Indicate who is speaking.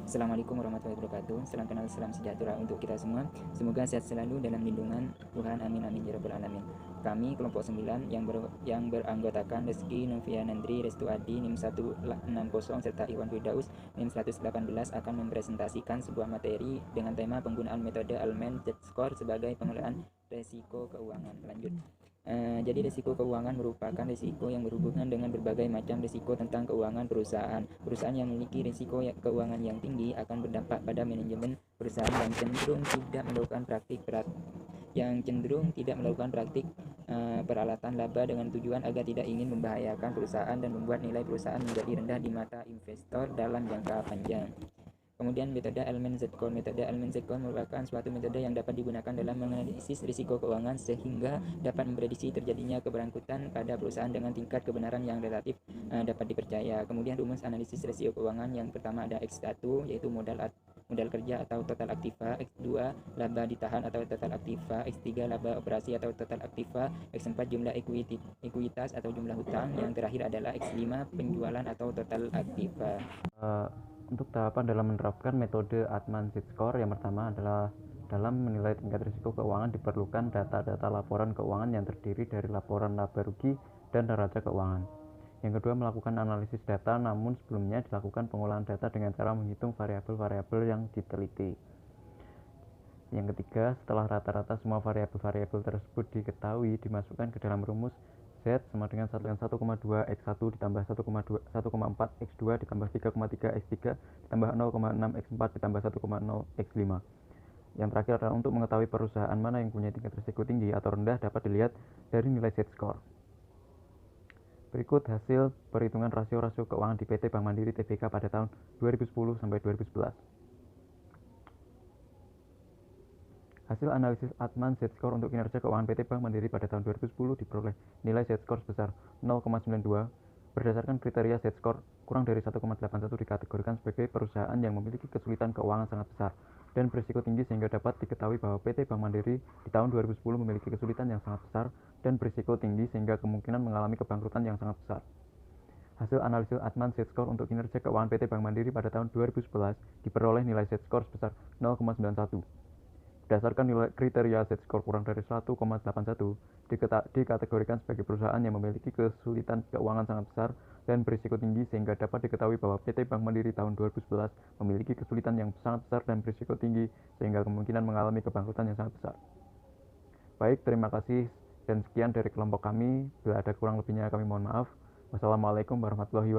Speaker 1: Assalamualaikum warahmatullahi wabarakatuh. Salam kenal, salam sejahtera untuk kita semua. Semoga sehat selalu dalam lindungan Tuhan. Amin amin ya rabbal alamin. Kami kelompok 9 yang beranggotakan Reski, Novia Nandri, Restu Adi, NIM 160 serta Iwan Firdaus NIM 118 akan mempresentasikan sebuah materi dengan tema penggunaan metode Almen Z-Score sebagai pengelolaan resiko keuangan. Lanjut. Jadi risiko keuangan merupakan risiko yang berhubungan dengan berbagai macam risiko tentang keuangan perusahaan. Perusahaan yang memiliki risiko keuangan yang tinggi akan berdampak pada manajemen perusahaan yang cenderung tidak melakukan praktik peralatan laba dengan tujuan agar tidak ingin membahayakan perusahaan dan membuat nilai perusahaan menjadi rendah di mata investor dalam jangka panjang. Kemudian metode elemen Z-Core. Metode elemen Z-Core merupakan suatu metode yang dapat digunakan dalam menganalisis risiko keuangan sehingga dapat memprediksi terjadinya keberangkutan pada perusahaan dengan tingkat kebenaran yang relatif dapat dipercaya. Kemudian rumus analisis risiko keuangan yang pertama ada X1 yaitu modal kerja atau total aktiva, X2 laba ditahan atau total aktiva, X3 laba operasi atau total aktiva, X4 jumlah ekuitas atau jumlah hutang, yang terakhir adalah X5 penjualan atau total aktiva.
Speaker 2: Untuk tahapan dalam menerapkan metode Atman Z-Score, yang pertama adalah dalam menilai tingkat risiko keuangan diperlukan data-data laporan keuangan yang terdiri dari laporan laba rugi dan neraca keuangan. Yang kedua, melakukan analisis data, namun sebelumnya dilakukan pengolahan data dengan cara menghitung variabel-variabel yang diteliti. Yang ketiga, setelah rata-rata semua variabel-variabel tersebut diketahui, dimasukkan ke dalam rumus Z sama dengan 1,2 X1 ditambah 1,4 X2 ditambah 3,3 X3 ditambah 0,6 X4 ditambah 1,0 X5. Yang terakhir adalah untuk mengetahui perusahaan mana yang punya tingkat risiko tinggi atau rendah dapat dilihat dari nilai Z-Score. Berikut hasil perhitungan rasio-rasio keuangan di PT Bank Mandiri Tbk pada tahun 2010 sampai 2011. Hasil analisis Atman Z-Score untuk kinerja keuangan PT Bank Mandiri pada tahun 2010 diperoleh nilai Z-Score sebesar 0,92. Berdasarkan kriteria Z-Score, kurang dari 1,81 dikategorikan sebagai perusahaan yang memiliki kesulitan keuangan sangat besar dan berisiko tinggi sehingga dapat diketahui bahwa PT Bank Mandiri di tahun 2010 memiliki kesulitan yang sangat besar dan berisiko tinggi sehingga kemungkinan mengalami kebangkrutan yang sangat besar. Hasil analisis Atman Z-Score untuk kinerja keuangan PT Bank Mandiri pada tahun 2011 diperoleh nilai Z-Score sebesar 0,91. Berdasarkan nilai kriteria Z-Score kurang dari 1,81, dikategorikan sebagai perusahaan yang memiliki kesulitan keuangan sangat besar dan berisiko tinggi sehingga dapat diketahui bahwa PT Bank Mandiri tahun 2011 memiliki kesulitan yang sangat besar dan berisiko tinggi sehingga kemungkinan mengalami kebangkrutan yang sangat besar. Baik, terima kasih dan sekian dari kelompok kami. Bila ada kurang lebihnya kami mohon maaf. Wassalamualaikum warahmatullahi wabarakatuh.